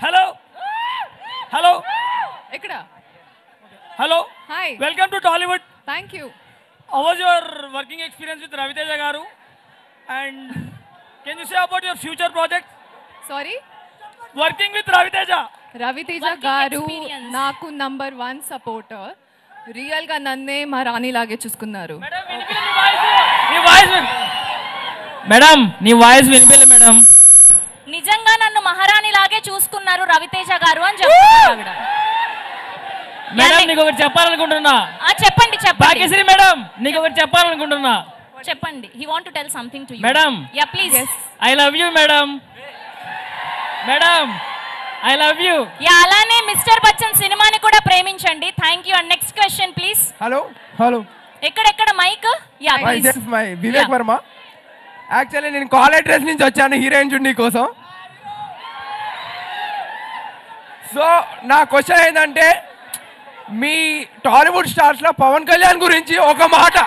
Hello hello ఎక్కడ? Hello hi, welcome to Tollywood. Thank you. How was your working experience with Ravi Teja గారు? And can you say about your future project? Sorry, working with Ravi Teja. Ravi Teja Working గారు experience. నాకు #1 supporter. Real గా నన్నే మా రాణి లాగే చూసుకున్నారు. Madam నీ వాయిస్ వినిపించలే మేడం. నిజంగా నన్ను మహారాణి లాగే చూసుకున్నారు రవితేజ గారు అని చెప్తున్నారు ఆవిడ. మేడం నీకు ఒకటి చెప్పాలనుకుంటున్నా. చెప్పండి చెప్పండి భాగ్యశ్రీ మేడం నీకు ఒకటి చెప్పాలనుకుంటున్నా. చెప్పండి. He want to tell something to you. Madam yeah please. I love you madam. Madam I love you. Yeah అలానే మిస్టర్ బచ్చన్ సినిమాని కూడా ప్రేమించండి. Thank you. And next question please. Hello hello ఎక్కడెక్కడ mic? Yeah please. My Vivek Varma. Actually నేను college dress నుంచి వచ్చాను heroine చున్నీ కోసం. So నా క్వశ్చన్ ఏంటంటే మీ టాలీవుడ్ స్టార్స్ లో పవన్ కళ్యాణ్ గురించి ఒక మాట.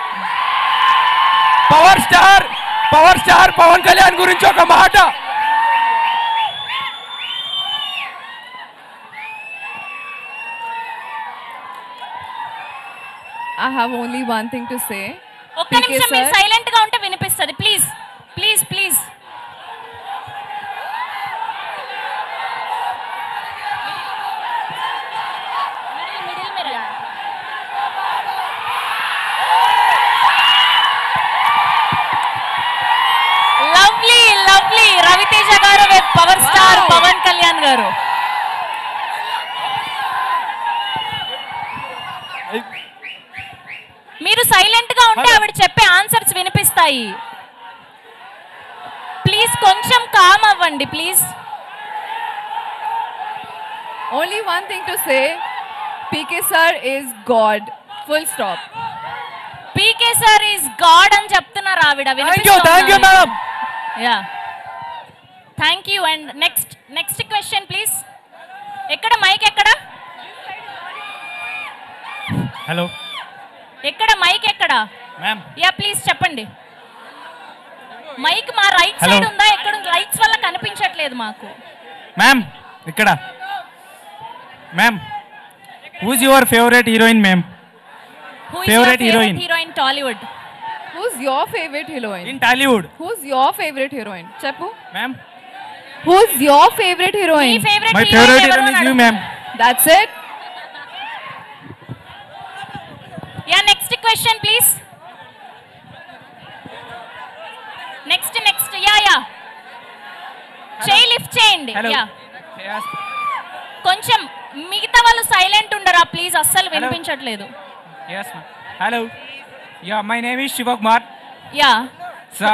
పవర్ స్టార్ పవన్ కళ్యాణ్ గురించి ఒక మాట. I have only one thing to say. ఒక్క నిమిషం మీరు సైలెంట్ గా ఉంటే వినిపిస్తుంది. Please please please. Lovely lovely Ravi Teja గారు with power star Pawan Kalyan గారు. మీరు సైలెంట్ గా ఉంటే ఆవిడ చెప్పే ఆన్సర్స్ వినిపిస్తాయి. ప్లీజ్ కొంచెం కామ్ అవ్వండి please. Only one thing to say. PK sir is God. Full stop. PK sir is God అని చెప్తున్నారు ఆవిడ. Thank you madam. Yeah thank you. And next question please. ఎక్కడ మైక్ ఎక్కడ? హలో ఎక్కడ mic ఎక్కడ? Ma'am yeah please చెప్పండి. Mic మా right Hello. Side ఉందా? ఎక్కడ లైట్స్ వల్ల కనిపించట్లేదు మాకు. మ్యామ్ ఇక్కడ ma'am who's your favourite heroine ma'am? Who is Favorite your heroine. heroine Tollywood? Who's your favorite heroine? In Tollywood. Who's your favorite heroine? Cheppu. Ma'am Who's your favorite me heroine? Favourite my favourite heroine is you ma'am. That's it. Yeah next question please. Next yeah చేయి lift చేయండి. Hello yeah కొంచెం మిగతా వాళ్ళు silent ఉండరా please? అస్సలు వినిపించట్లేదు. yes ma'am. hello yeah my name is Shivakumar. Yeah so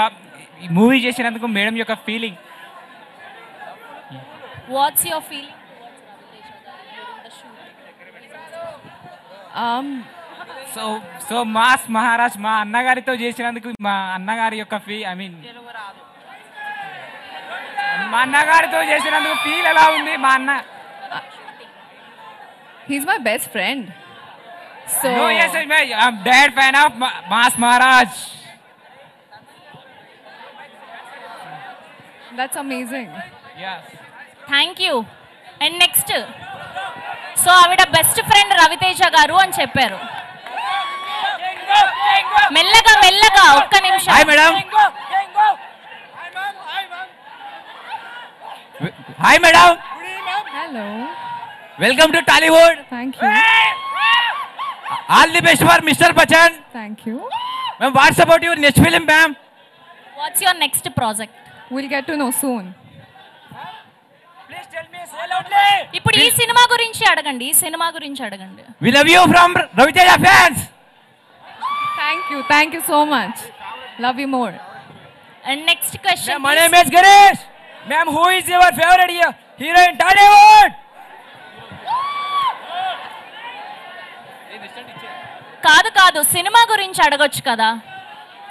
ఈ movie చేసినందుకు మేడం యొక్క feeling. What's your feeling? So mass Maharaj మా అన్నగారితో చేసినందుకు మా అన్నగారి యొక్క మా అన్నగారితో చేసినందుకు ఫీల్ ఎలా ఉంది? మా అన్న He's my best friend. So no yes I'm dead fan of Mass Maharaj. that's amazing. yes thank you. And next so ఆవిడ బెస్ట్ ఫ్రెండ్ రవితేజ గారు అని చెప్పారు. మెల్లగా ఒక్క నిమిషం. Hi madam. Hi madam. Hello. Welcome to Tollywood. Thank you. All the best for mister Bachchan. Thank you. Ma'am what's about your next film ma'am? What's your next project? We'll get to know soon. Please tell me say loudly. ఇప్పుడు ఈ సినిమా గురించి అడగండి. We love you from Ravi Teja fans. Thank you so much. Love you more. And next question. My name is Ganesh. Ma'am who is your favourite heroine Tollywood? కాదు cinema గురించి అడగొచ్చు కదా.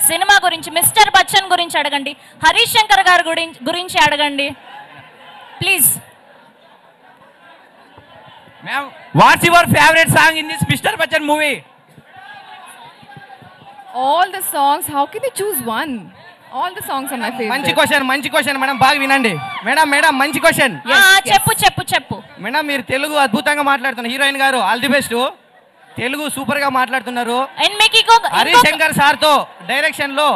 Cinema గురించి మిస్టర్ బచ్చన్ గురించి అడగండి. హరీష్ శంకర్ గారి గురించి అడగండి please. Ma'am what's your favourite song in this mister Bachchan movie? All the songs, how can you choose one? All the songs are my favorite. మంచి క్వశ్చన్ మేడం, బాగా వినండి మేడం. మంచి క్వశ్చన్. చెప్పు మేడం, మీరు తెలుగు అద్భుతంగా మాట్లాడుతున్నారు. హీరోయిన్ గారు all the best. Telugu super గా మాట్లాడుతున్నారు. హరీష్ శంకర్ సార్ తో డైరెక్షన్ లో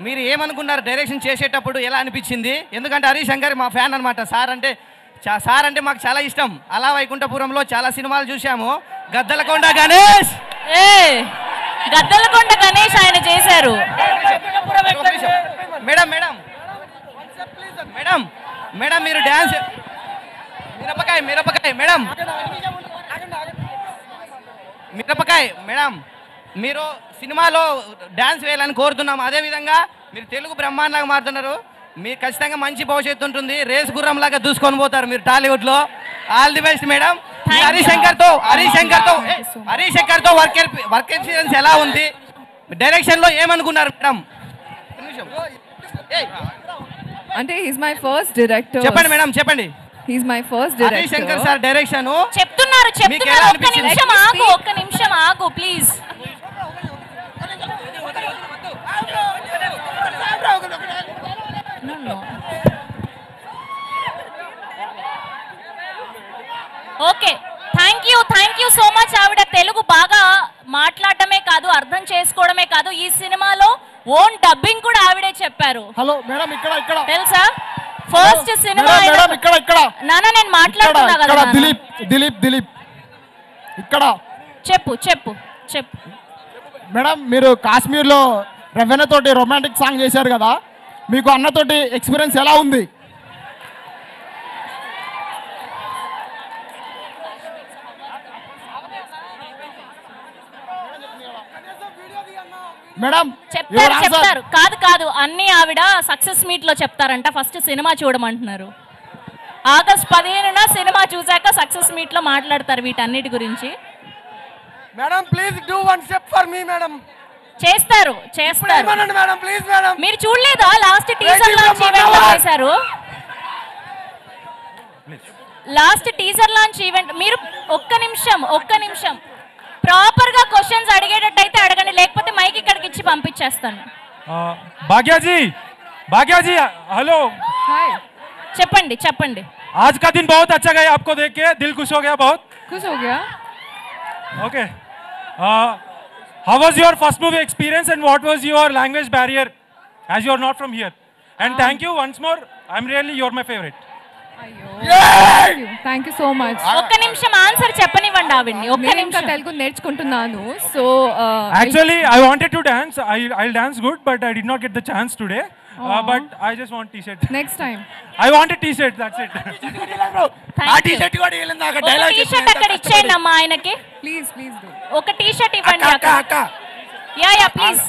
మీరు ఏమనుకున్నారు? డైరెక్షన్ చేసేటప్పుడు ఎలా అనిపించింది? ఎందుకంటే హరీష్ శంకర్ మా ఫ్యాన్ అనమాట. సార్ అంటే మాకు చాలా ఇష్టం. అలా వైకుంఠపురంలో చాలా సినిమాలు చూసాము. గద్దలకొండ గణేష్ ఆయన చేశారు. మేడం మీరు డాన్స్ మిరపకాయ మేడం మీరు సినిమాలో డాన్స్ వేయాలని కోరుతున్నాం. అదేవిధంగా మీరు తెలుగు బ్రహ్మాండంగా మారుతున్నారు. మీరు ఖచ్చితంగా మంచి భవిష్యత్తు ఉంటుంది. రేస్ గుర్రం లాగా దూసుకొని పోతారు మీరు టాలీవుడ్ లో. All the best madam. Harish Shankar తో వర్క్ ఎక్స్పీరియన్స్ ఎలా ఉంది? డైరెక్షన్ లో ఏమనుకున్నారు మేడం? అంటే he's my first director. చెప్పండి మేడం, చెప్పండి. He's my first director. Harish Shankar sir direction చెప్తున్నారు. ఒక్క నిమిషం ఆగు please. Okay, thank you so much. ఆవిడ తెలుగు బాగా మాట్లాడటమే కాదు, అర్థం చేసుకోవడమే కాదు, ఈ సినిమాలో ఓన్ డబ్బింగ్ కూడా ఆవిడే చెప్పారు. హలో మేడం, ఇక్కడ తెలుసా? ఫస్ట్ సినిమా ఇక్కడ నాన్న నేను మాట్లాడుతున్నా కదా. దిలీప్ ఇక్కడ చెప్పు మేడం, మీరు కాశ్మీర్లో రవీణ తోటి రొమాంటిక్ సాంగ్ చేశారు కదా, మీకు అన్నతోటి ఎక్స్పీరియన్స్ ఎలా ఉంది? మేడం చెప్తారు. కాదు అన్ని ఆవిడ సక్సెస్ మీట్ లో చెప్తారంట. ఫస్ట్ సినిమా చూడమంటున్నారు. ఆగస్ట్ 15న సినిమా చూసాక సక్సెస్ మీట్ లో మాట్లాడతారు వీటన్నిటి గురించి. Madam please do one step for me madam. చేస్తారు. Madam please madam. మీరు చూడలేదా? లాస్ట్ టీజర్ లాంచ్ ఈవెంట్ లో చేశారు. లాస్ట్ టీజర్ లాంచ్ ఈవెంట్ మీరు ఒక్క నిమిషం ప్రాపర్ గా క్వశ్చన్స్ అడిగేటట్టయితే అడగండి, లేకపోతే మైక్ ఇక్కడికి ఇచ్చి పంపించేస్తాను. भाग्या जी हेलो. Hi. చెప్పండి. आज का दिन बहुत अच्छा गया आपको देख के, दिल खुश हो गया बहुत. खुश हो गया. Okay. How was your first movie experience and what was your language barrier as you are not from here? And thank you once more. You're my favorite. Thank you so much. ఒక్క నిమిషం answer చెప్పనివ్వండి ఆవిడ్ని. ఒక్క నిమిషం. తెలుగు నేర్చుకుంటున్నాను. So actually I wanted to dance. I'll dance good, but I did not get the chance today. But I just want t-shirt. Next time. I want a t-shirt, that's it. ఆ T-shirt కూడా ఇల్లండి నాకు dialogue T-shirt అక్కడ ఇచ్చేయండి అమ్మా ఆయనకి. Please do. ఒక T-shirt ఇవ్వండి అక్క. Yeah please.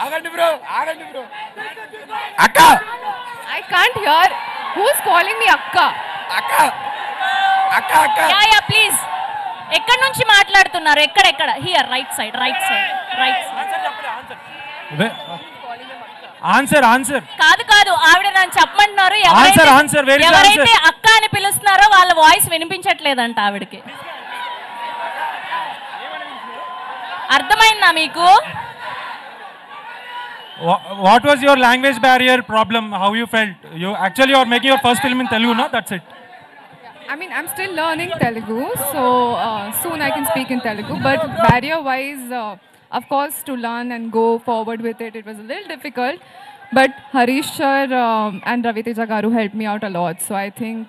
ఆగండి బ్రో. అక్క. I can't hear. Who's calling me akka? అక్క. Yeah please. ఎక్కడి నుంచి మాట్లాడుతున్నారు? ఎక్కడ? Here right side. ఆన్సర్ కాదు ఆవిడ నన్ను చెప్పమంటున్నారు. ఎవరైతే అక్క అని పిలుస్తున్నారో వాళ్ళ వాయిస్ వినిపించట్లేదంట ఆవిడకి. అర్థమైందా మీకు? What was your language barrier problem? How you felt? You are making your first film in Telugu, no? That's it. I mean, I'm still learning Telugu, so soon I can speak in Telugu. But barrier-wise, of course, to learn and go forward with it was a little difficult. But Harish sir and Raviteja garu helped me out a lot. So I think,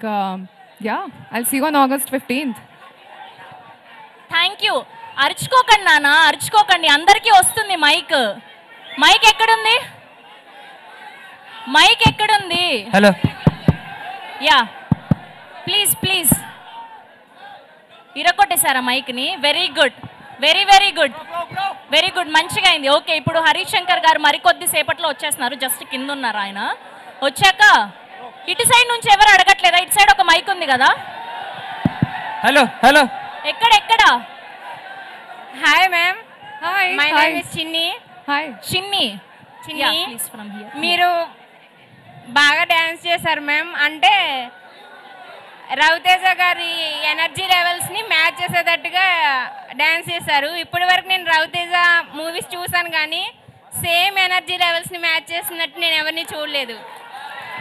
I'll see you on August 15th. Thank you. అరుచుకోకండి నాన్న, అరుచుకోకండి. అందరికీ వస్తుంది mic ఎక్కడుంది? Hello. Yeah please ఇరగొట్టేశారా మైక్ని? Very good మంచిగా అయింది. ఓకే, ఇప్పుడు హరీష్ శంకర్ గారు మరికొద్ది సేపట్లో వచ్చేస్తున్నారు. జస్ట్ కింద ఉన్నారు ఆయన. వచ్చాక ఇటు సైడ్ నుంచి ఎవరు అడగట్లేదా? ఇటు సైడ్ ఒక మైక్ ఉంది కదా. హలో. ఎక్కడ? Hi ma'am. Hi. My name is చిన్ని. Hi. చిన్ని. మీరు బాగా డ్యాన్స్ చేశారు మ్యామ్. అంటే రవితేజ గారి ఎనర్జీ లెవెల్స్ని మ్యాచ్ చేసేటట్టుగా డ్యాన్స్ చేశారు. ఇప్పటి వరకు నేను రవితేజ మూవీస్ చూసాను కానీ సేమ్ ఎనర్జీ లెవెల్స్ని మ్యాచ్ చేసినట్టు నేను ఎవరిని చూడలేదు.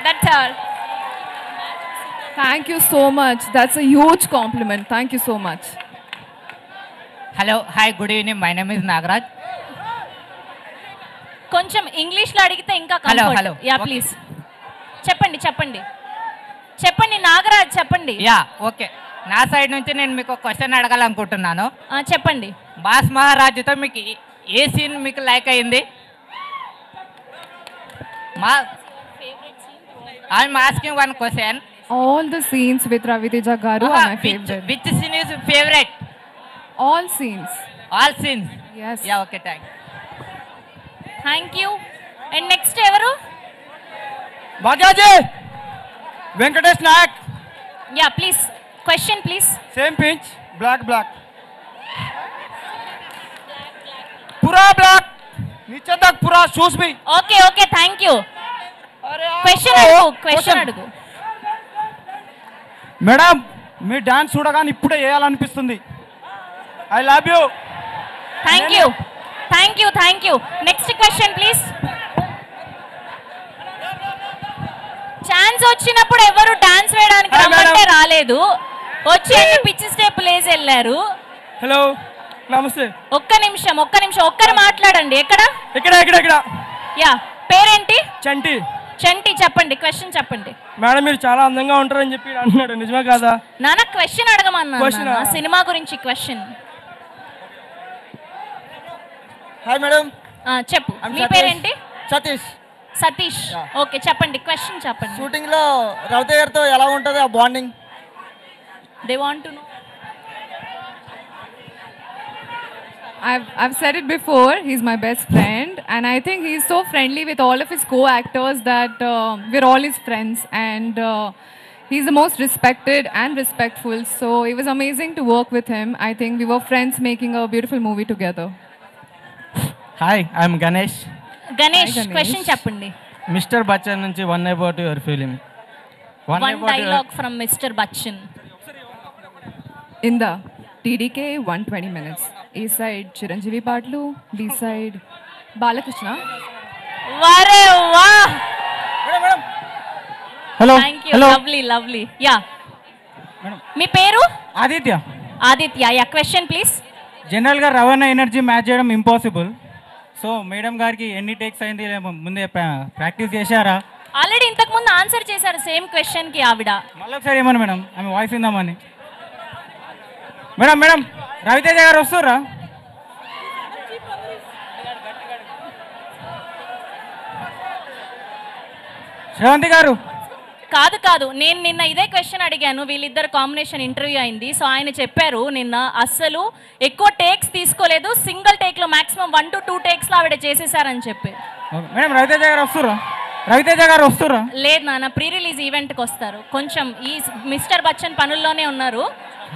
That's all. Thank you so much. That's a huge compliment. Thank you so much. Hello, hi, good evening. My name is Nagaraj. కొంచెం ఇంగ్లీష్లో అడిగితే ఇంకా Hello, comfort. hello. Yeah please చెప్పండి చెప్పండి చెప్పండి నాగరాజ్ చెప్పండి. యా ఓకే, నా సైడ్ నుంచి నేను మీకు ఒక క్వశ్చన్ అడగాలనుకుంటున్నాను. చెప్పండి. బాస్ మహారాజుతో మీకు ఏ సీన్ మీకు లైక్ అయింది? I'm asking one question. All the scenes with Raviteja Garu are my favorite. Which scene is favorite? All scenes. All scenes. Yes. Yeah, okay, thanks. Thank you. And next ఎవరు? బాజాజీ Venkatesh Nayak. Yeah please question please. Same pinch black पूरा black नीचे तक पूरा shoes भी. Okay okay thank you. Question అడుగు. Madam మీ dance చూడగానే ఇప్పుడే వేయాలనిపిస్తుంది. I love you. Thank you thank you thank you. Next question please. Chance వచ్చినప్పుడు ఎవరు డాన్స్ వేయడానికి రమ్మంటే రాలేదు, వచ్చి అన్ని పిచ్చి స్టెప్పులు వేసి వెళ్ళారు. హలో నమస్తే. ఒక్క నిమిషం ఒక్కరు మాట్లాడండి. ఎక్కడ? ఇక్కడ యా పేరేంటి? చంటి. చంటి చెప్పండి, క్వశ్చన్ చెప్పండి. మేడం మీరు చాలా అందంగా ఉంటారని చెప్పి అంటున్నాడు, నిజమే కాదా? నాన్న క్వశ్చన్ అడగమన్నా, Question ఆ? సినిమా గురించి క్వశ్చన్. Hi madam. చెప్పు, మీ పేరేంటి? సతీష్. సతీష్. ఓకే చెప్పండి, క్వశ్చన్ చెప్పండి. షూటింగ్ లో రవితేజ గారితో ఎలా ఉంటుంది ఆ bonding? They want to know. I've said it before, he's my best friend and I think he's so friendly with all of his co-actors that we're all his friends and he's the most respected and respectful, so it was amazing to work with him. I think we were friends making a beautiful movie together. Hi, I'm Ganesh. Ganesh Hi, Ganesh. Question చెప్పండి. Mister Bachchan నుంచి one about your film. One dialogue from mister Bachchan. In the TDK 120 minutes. A side Chiranjeevi Patlu, B side Balakrishna. వరే వా. Hello thank you. Lovely. Yeah మీ పేరు? Aditya. Aditya. Yeah question please. జనరల్గా రవాణా energy match చేయడం impossible. So madam గారికి ఎన్ని takes అయింది, ముందే ప్రాక్టీస్ చేశారా? ఆల్రెడీ ఇంతకు ముందు ఆన్సర్ చేశారు సేమ్ క్వశ్చన్ కి ఆవిడ. మళ్ళీ ఒకసారి ఏమన్నా మేడం, ఆమె వాయిస్ ఇందామని. మేడం రవితేజ గారు వస్తుర్రా? శ్రవంతి గారు. కాదు నేను నిన్న ఇదే క్వశ్చన్ అడిగాను, వీళ్ళిద్దరు కాంబినేషన్ ఇంటర్వ్యూ అయింది. సో ఆయన చెప్పారు నిన్న అస్సలు ఎక్కువ టేక్స్ తీసుకోలేదు, సింగిల్ టేక్ లో మాక్సిమం 1 to 2 టేక్స్ లో ఆవిడ చేసేసారని చెప్పి. మేడం రవితేజ గారు వస్తుర్రా? లేదు నాన్న, ప్రీ రిలీజ్ ఈవెంట్ కి వస్తారు, కొంచెం ఈ మిస్టర్ బచ్చన్ పనుల్లోనే ఉన్నారు.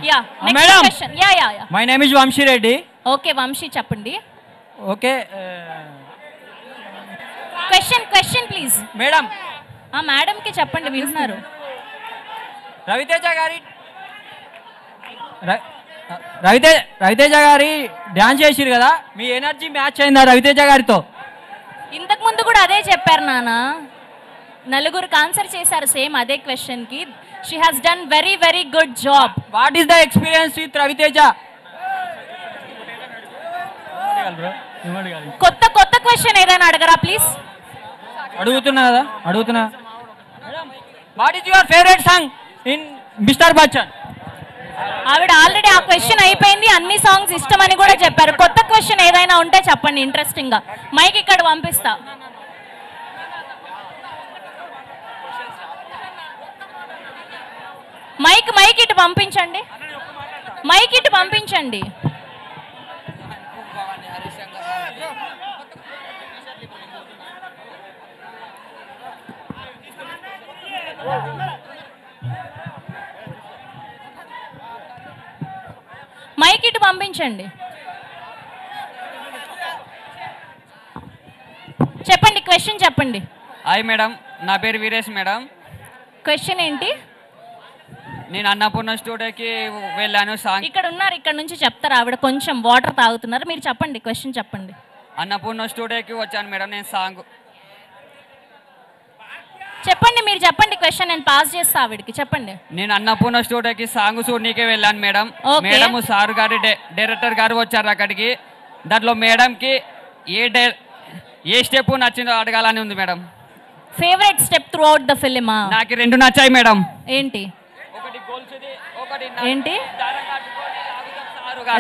Yeah next question. Yeah my name is Vamsi Reddy. Okay Vamsi చెప్పండి. Okay question please. Madam madam కి చెప్పండి, వింటున్నారు. రవితేజ గారి డాన్స్ చేసిరు కదా, మీ ఎనర్జీ మ్యాచ్ అయిందా రవితేజ గారితో? ఇంతకు ముందు కూడా అదే చెప్పారు నాన్న, నలుగురికి ఆన్సర్ చేశారు సేమ్ అదే క్వశ్చన్ కి. She has done very good job. What is the experience with Ravi Teja? కొత్త క్వశ్చన్ ఏదైనా అడగరా ప్లీజ్. అడుగుతున్నా. What is your favourite song in mister Bachchan? ఆవిడ ఆల్రెడీ ఆ క్వశ్చన్ అయిపోయింది, అన్ని సాంగ్స్ ఇష్టమని కూడా చెప్పారు. కొత్త క్వశ్చన్ ఏదైనా ఉంటే చెప్పండి ఇంట్రెస్టింగ్ గా. మైక్ ఇక్కడ పంపిస్తా. మైక్ ఇటు పంపించండి. మైక్ ఇటు పంపించండి. చెప్పండి, క్వశ్చన్ చెప్పండి. హాయ్ మేడం, నా పేరు వీరేష్ మేడం. క్వశ్చన్ ఏంటి? నేను అన్నపూర్ణ స్టూడియోకి వెళ్ళాను. సాంగ్ ఇక్కడ ఉన్నారు, ఇక్కడ నుంచి చెప్తారు. ఆవిడ కొంచెం వాటర్ తాగుతున్నారు. మీరు చెప్పండి, క్వశ్చన్ చెప్పండి. అన్నపూర్ణ స్టూడియోకి వచ్చాను మేడం. నేను సాంగ్ చెప్పండి, మీరు చెప్పండి క్వశ్చన్. నేను పాస్ చేస్తా ఆవిడకి. చెప్పండి. నేను అన్నపూర్ణ స్టూడియోకి సాంగ్ చూడనీకే వెళ్ళాను మేడం. Okay. మేడం సార్ గారి డైరెక్టర్ గారు వచ్చారు అక్కడికి. దాంట్లో మేడంకి ఏ స్టెప్ నచ్చిందో అడగాలని ఉంది madam. Favourite step through out the film? నాకు 2 నచ్చాయి మేడం. ఏంటి? ఒకటి ఏంటి?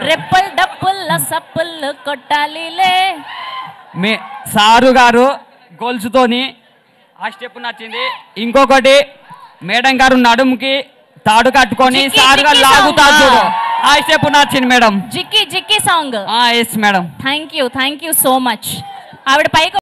రెప్పల్ డప్పుల్ల సప్పుల్ కొట్టాలిలే. సారు గారు గోల్స్తోని ఆ స్టెప్ నచ్చింది. ఇంకొకటి మేడం గారు నడుముకి తాడు కట్టుకొని సారు గారు లాగుతారు చూడు, ఆ స్టెప్ నచ్చింది madam. Jikki Jikki song. Yes madam. Thank you so much. ఆవిడ పైకి